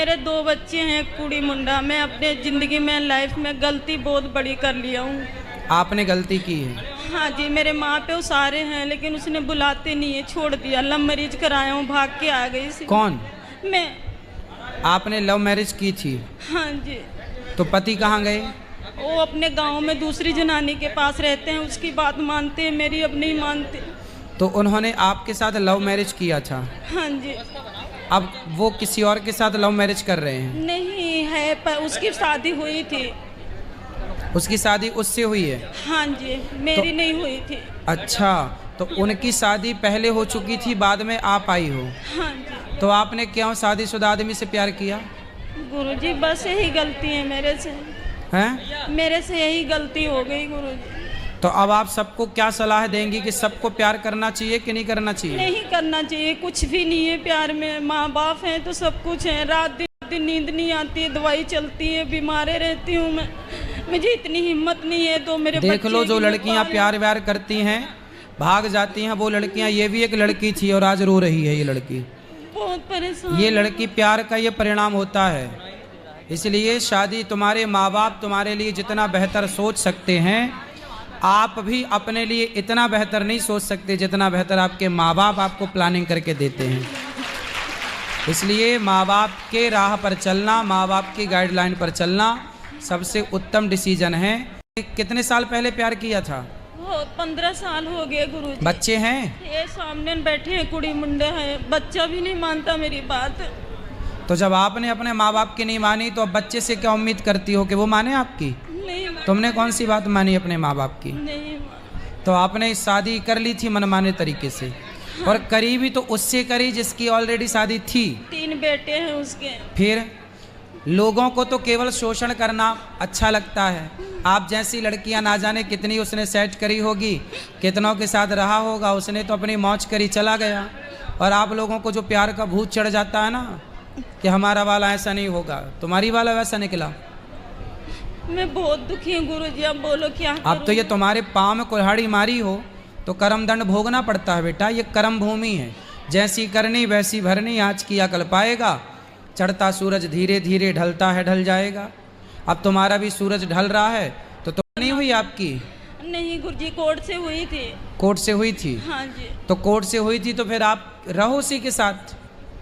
मेरे 2 बच्चे हैं, कुड़ी मुंडा। मैं अपने ज़िंदगी में लाइफ में गलती बहुत बड़ी कर लिया हूँ। आपने गलती की है? हाँ जी, मेरे माँ पे सारे हैं लेकिन उसने बुलाते नहीं है, छोड़ दिया। लव मैरिज कराया हूँ, भाग के आ गई सी। कौन? मैं। आपने लव मैरिज की थी? हाँ जी। तो पति कहाँ गए? वो अपने गांव में दूसरी जनानी के पास रहते हैं, उसकी बात मानते हैं, मेरी अब नहीं मानते। तो उन्होंने आपके साथ लव मैरिज किया था? हाँ जी। अब वो किसी और के साथ लव मैरिज कर रहे हैं? नहीं है, पर उसकी शादी हुई थी। उसकी शादी उससे हुई है? हाँ जी, मेरी नहीं हुई थी। अच्छा, तो उनकी शादी पहले हो चुकी थी, बाद में आप आई हो? हाँ जी। तो आपने क्यों शादीशुदा आदमी से प्यार किया? गुरुजी बस यही गलती है मेरे से। हैं? मेरे से यही गलती हो गई गुरुजी। तो अब आप सबको क्या सलाह देंगी कि सबको प्यार करना चाहिए कि नहीं करना चाहिए? नहीं करना चाहिए, कुछ भी नहीं है प्यार में। माँ बाप हैं तो सब कुछ है। रात दिन नींद नहीं आती है, दवाई चलती है, बीमारे रहती हूँ मैं। मुझे इतनी हिम्मत नहीं है तो मेरे देख लो, जो लड़कियां पाल। प्यार व्यार करती हैं, भाग जाती हैं, वो लड़कियां, ये भी एक लड़की थी और आज रो रही है ये लड़की। बहुत परेशान। ये लड़की प्यार का ये परिणाम होता है। इसलिए शादी, तुम्हारे माँ बाप तुम्हारे लिए जितना बेहतर सोच सकते हैं, आप भी अपने लिए इतना बेहतर नहीं सोच सकते जितना बेहतर आपके माँ बाप आपको प्लानिंग करके देते हैं। इसलिए माँ बाप के राह पर चलना, माँ बाप की गाइडलाइन पर चलना सबसे उत्तम डिसीजन है। कितने साल पहले प्यार किया था? 15 साल हो गए गुरुजी। बच्चे हैं? ये सामने बैठे हैं, कुड़ी मुंडे हैं। बच्चा भी नहीं मानता मेरी बात। तो जब आपने अपने माँ बाप की नहीं मानी तो अब बच्चे से क्या उम्मीद करती हो कि वो माने आपकी? नहीं। तुमने कौन सी बात मानी अपने माँ बाप की? नहीं। तो आपने शादी कर ली थी मनमाने तरीके से। हाँ। और करी भी तो उससे करी जिसकी ऑलरेडी शादी थी। 3 बेटे हैं उसके। फिर लोगों को तो केवल शोषण करना अच्छा लगता है। आप जैसी लड़कियां ना जाने कितनी उसने सेट करी होगी, कितनों के साथ रहा होगा, उसने तो अपनी मौज करी चला गया। और आप लोगों को जो प्यार का भूत चढ़ जाता है ना कि हमारा वाला ऐसा नहीं होगा, तुम्हारी वाला वैसा निकला। मैं बहुत दुखी हूँ गुरुजी, अब बोलो क्या करूं? अब तो ये तुम्हारे पाँव में कुल्हाड़ी मारी हो तो कर्म दंड भोगना पड़ता है बेटा। ये कर्म भूमि है, जैसी करनी वैसी भरनी। आज किया कल पाएगा। चढ़ता सूरज धीरे धीरे ढलता है, ढल जाएगा। अब तुम्हारा भी सूरज ढल रहा है। तो नहीं हुई आपकी? नहीं गुरुजी, कोर्ट से हुई थी। कोर्ट से हुई थी? हाँ जी। तो कोर्ट से हुई थी तो फिर आप रहो उसी के साथ?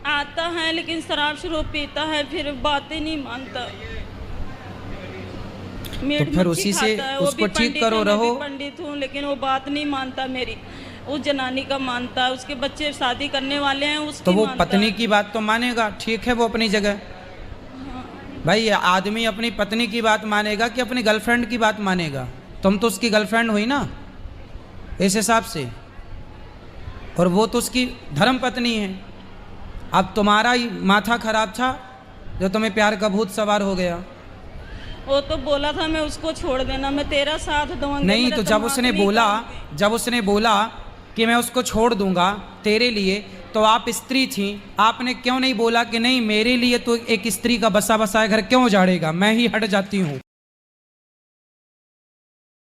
आता है लेकिन शराब शराब पीता है, फिर बातें नहीं मानता। तो फिर उसी से उसको ठीक करो, रहो। पंडित हूँ लेकिन वो बात नहीं मानता मेरी। उस जनानी का मानता है, उसके बच्चे शादी करने वाले हैं उसकी। तो वो पत्नी की बात तो मानेगा, ठीक है, वो अपनी जगह। हाँ। भाई आदमी अपनी पत्नी की बात मानेगा कि अपनी गर्लफ्रेंड की बात मानेगा? तुम तो उसकी गर्लफ्रेंड हुई ना इस हिसाब से, और वो तो उसकी धर्म पत्नी है। अब तुम्हारा ही माथा खराब था जो तुम्हें प्यार का भूत सवार हो गया। वो तो बोला था मैं उसको छोड़ देना, मैं तेरा साथ दूंगा। नहीं, तो जब उसने बोला कि मैं उसको छोड़ दूंगा तेरे लिए, तो आप स्त्री थी, आपने क्यों नहीं बोला कि नहीं मेरे लिए तो एक स्त्री का बसा बसाया घर क्यों उजाड़ेगा, मैं ही हट जाती हूँ?